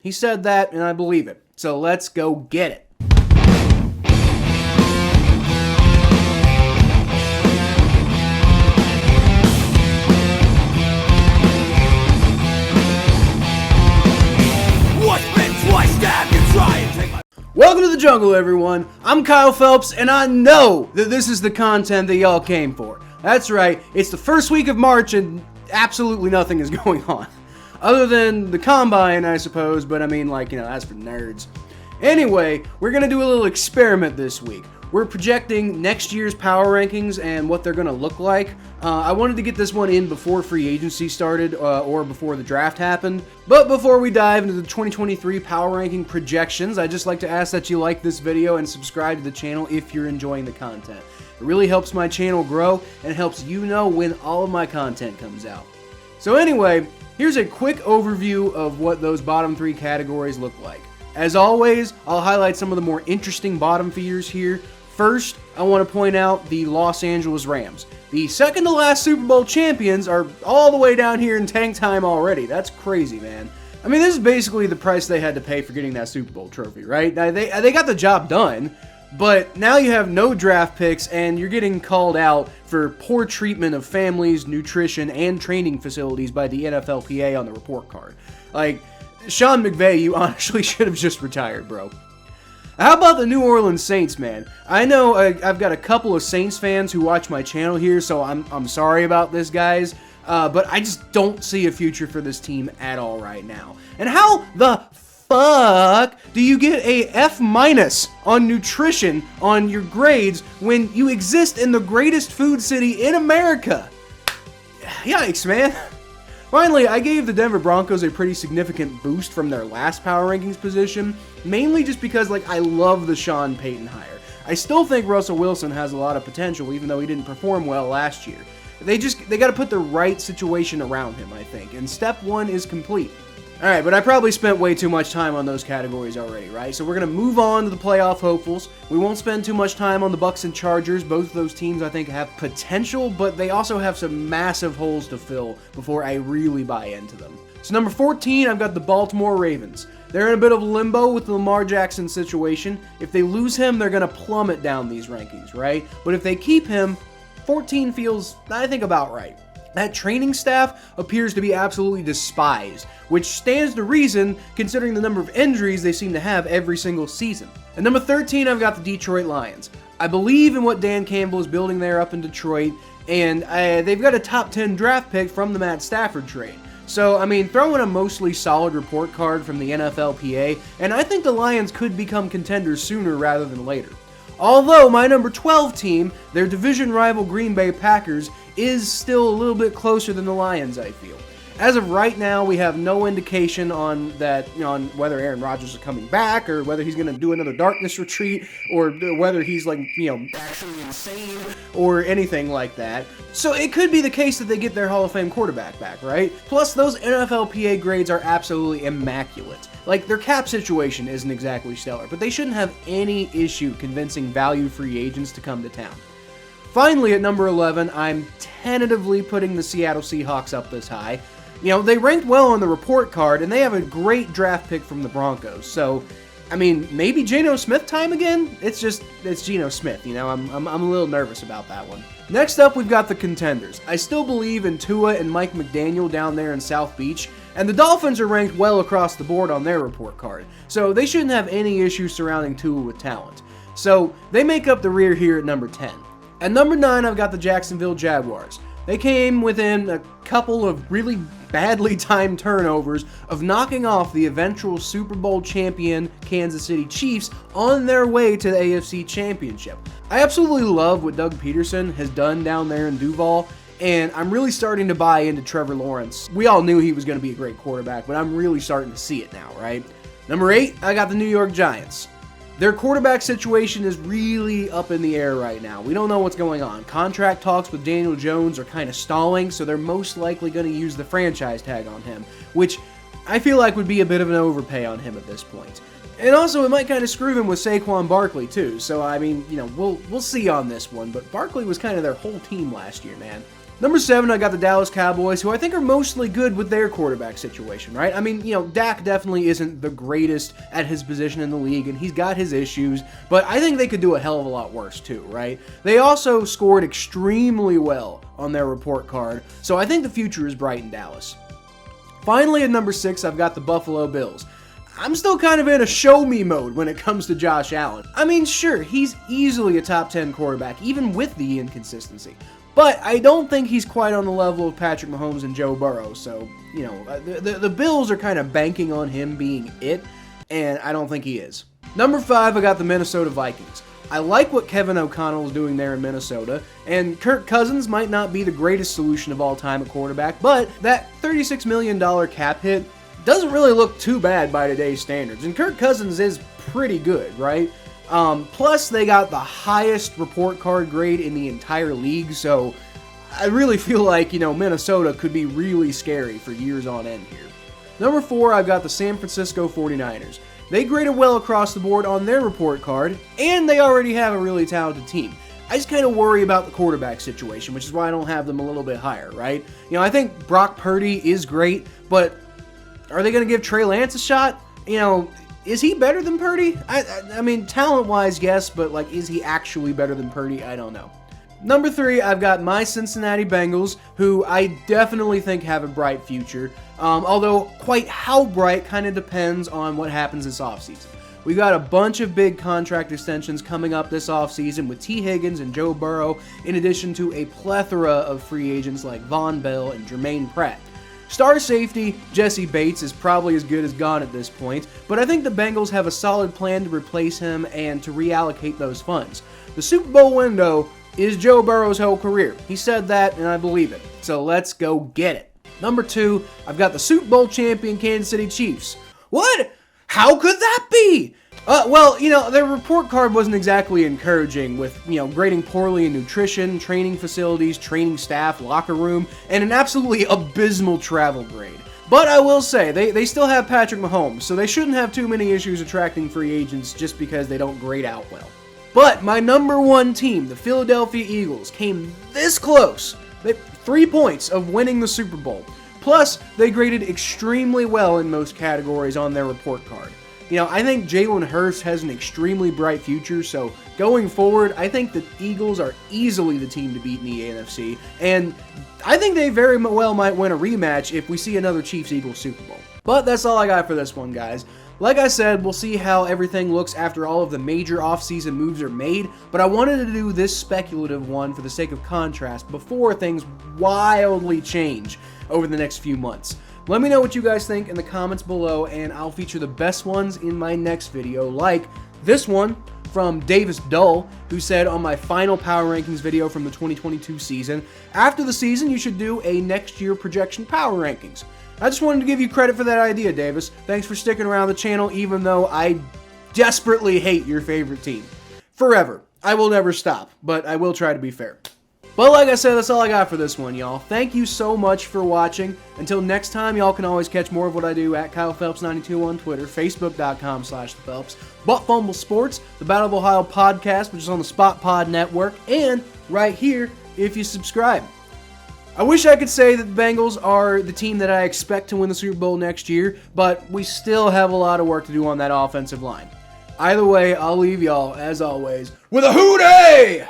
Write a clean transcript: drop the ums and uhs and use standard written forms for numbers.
He said that, and I believe it. So let's go get it. Welcome to the jungle, everyone. I'm Kyle Phelps, and I know that this is the content that y'all came for. That's right, it's the first week of March, and absolutely nothing is going on. Other than the Combine, I suppose, but I mean, like, that's for nerds. Anyway, we're going to do a little experiment this week. We're projecting next year's power rankings and what they're going to look like. I wanted to get this one in before free agency started or before the draft happened. But before we dive into the 2023 power ranking projections, I'd just like to ask that you like this video and subscribe to the channel if you're enjoying the content. It really helps my channel grow and helps you know when all of my content comes out. So anyway, here's a quick overview of what those bottom three categories look like. As always, I'll highlight some of the more interesting bottom feeders here. First, I want to point out the Los Angeles Rams. The second to last Super Bowl champions are all the way down here in tank time already. That's crazy, man. I mean, this is basically the price they had to pay for getting that Super Bowl trophy, right? Now, they got the job done, but now you have no draft picks and you're getting called out for poor treatment of families, nutrition, and training facilities by the NFLPA on the report card. Like, Sean McVay, you honestly should have just retired, bro. How about the New Orleans Saints, man? I know I've got a couple of Saints fans who watch my channel here, so I'm sorry about this, guys. But I just don't see a future for this team at all right now. And how the fuck do you get a F- on nutrition on your grades when you exist in the greatest food city in America? Yikes, man. Finally, I gave the Denver Broncos a pretty significant boost from their last power rankings position, mainly just because, I love the Sean Payton hire. I still think Russell Wilson has a lot of potential, even though he didn't perform well last year. They got to put the right situation around him, I think, and step one is complete. Alright, but I probably spent way too much time on those categories already, right? So we're going to move on to the playoff hopefuls. We won't spend too much time on the Bucs and Chargers. Both of those teams, I think, have potential, but they also have some massive holes to fill before I really buy into them. So number 14, I've got the Baltimore Ravens. They're in a bit of limbo with the Lamar Jackson situation. If they lose him, they're going to plummet down these rankings, right? But if they keep him, 14 feels, I think, about right. That training staff appears to be absolutely despised, which stands to reason considering the number of injuries they seem to have every single season. At number 13, I've got the Detroit Lions. I believe in what Dan Campbell is building there up in Detroit, and they've got a top 10 draft pick from the Matt Stafford trade. So, I mean, throw in a mostly solid report card from the NFLPA, and I think the Lions could become contenders sooner rather than later. Although my number 12 team, their division rival Green Bay Packers, is still a little bit closer than the Lions, I feel. As of right now, we have no indication on that, on whether Aaron Rodgers is coming back, or whether he's going to do another darkness retreat, or whether he's actually insane, or anything like that. So it could be the case that they get their Hall of Fame quarterback back, right? Plus, those NFLPA grades are absolutely immaculate. Their cap situation isn't exactly stellar, but they shouldn't have any issue convincing value free agents to come to town. Finally, at number 11, I'm tentatively putting the Seattle Seahawks up this high. They ranked well on the report card, and they have a great draft pick from the Broncos. So, I mean, maybe Geno Smith time again? It's Geno Smith, I'm a little nervous about that one. Next up, we've got the contenders. I still believe in Tua and Mike McDaniel down there in South Beach, and the Dolphins are ranked well across the board on their report card. So they shouldn't have any issues surrounding Tua with talent. So they make up the rear here at number 10. At number 9, I've got the Jacksonville Jaguars. They came within a couple of really badly timed turnovers of knocking off the eventual Super Bowl champion Kansas City Chiefs on their way to the AFC Championship. I absolutely love what Doug Peterson has done down there in Duval, and I'm really starting to buy into Trevor Lawrence. We all knew he was going to be a great quarterback, but I'm really starting to see it now, right? Number 8, I got the New York Giants. Their quarterback situation is really up in the air right now. We don't know what's going on. Contract talks with Daniel Jones are kind of stalling, so they're most likely going to use the franchise tag on him, which I feel like would be a bit of an overpay on him at this point. And also, it might kind of screw them with Saquon Barkley, too. So, I mean, we'll see on this one. But Barkley was kind of their whole team last year, man. Number 7, I got the Dallas Cowboys, who I think are mostly good with their quarterback situation, right? I mean, Dak definitely isn't the greatest at his position in the league, and he's got his issues, but I think they could do a hell of a lot worse too, right? They also scored extremely well on their report card, so I think the future is bright in Dallas. Finally, at number 6, I've got the Buffalo Bills. I'm still kind of in a show me mode when it comes to Josh Allen. I mean, sure, he's easily a top 10 quarterback, even with the inconsistency. But I don't think he's quite on the level of Patrick Mahomes and Joe Burrow, so, the Bills are kind of banking on him being it, and I don't think he is. Number 5, I got the Minnesota Vikings. I like what Kevin O'Connell is doing there in Minnesota, and Kirk Cousins might not be the greatest solution of all time at quarterback, but that $36 million cap hit doesn't really look too bad by today's standards, and Kirk Cousins is pretty good, right? Plus, they got the highest report card grade in the entire league, so I really feel like, Minnesota could be really scary for years on end here. Number 4, I've got the San Francisco 49ers. They graded well across the board on their report card, and they already have a really talented team. I just kind of worry about the quarterback situation, which is why I don't have them a little bit higher, right? I think Brock Purdy is great, but are they going to give Trey Lance a shot? Is he better than Purdy? I mean, talent-wise, yes, but, is he actually better than Purdy? I don't know. Number 3, I've got my Cincinnati Bengals, who I definitely think have a bright future, although quite how bright kind of depends on what happens this offseason. We've got a bunch of big contract extensions coming up this offseason with T. Higgins and Joe Burrow, in addition to a plethora of free agents like Von Bell and Jermaine Pratt. Star safety Jesse Bates is probably as good as gone at this point, but I think the Bengals have a solid plan to replace him and to reallocate those funds. The Super Bowl window is Joe Burrow's whole career. He said that, and I believe it. So let's go get it. Number 2, I've got the Super Bowl champion Kansas City Chiefs. What? How could that be? Their report card wasn't exactly encouraging with, grading poorly in nutrition, training facilities, training staff, locker room, and an absolutely abysmal travel grade. But I will say, they still have Patrick Mahomes, so they shouldn't have too many issues attracting free agents just because they don't grade out well. But my number 1 team, the Philadelphia Eagles, came this close. 3 points of winning the Super Bowl. Plus, they graded extremely well in most categories on their report card. I think Jalen Hurts has an extremely bright future, so going forward, I think the Eagles are easily the team to beat in the NFC, and I think they very well might win a rematch if we see another Chiefs-Eagles Super Bowl. But that's all I got for this one, guys. Like I said, we'll see how everything looks after all of the major offseason moves are made, but I wanted to do this speculative one for the sake of contrast before things wildly change over the next few months. Let me know what you guys think in the comments below, and I'll feature the best ones in my next video, like this one from Davis Dull, who said on my final power rankings video from the 2022 season, after the season you should do a next year projection power rankings. I just wanted to give you credit for that idea, Davis. Thanks for sticking around the channel even though I desperately hate your favorite team. Forever. I will never stop, but I will try to be fair. But like I said, that's all I got for this one, y'all. Thank you so much for watching. Until next time, y'all can always catch more of what I do at KylePhelps92 on Twitter, Facebook.com/ThePhelps, Butt Fumble Sports, the Battle of Ohio podcast, which is on the Spot Pod Network, and right here if you subscribe. I wish I could say that the Bengals are the team that I expect to win the Super Bowl next year, but we still have a lot of work to do on that offensive line. Either way, I'll leave y'all, as always, with a hootie!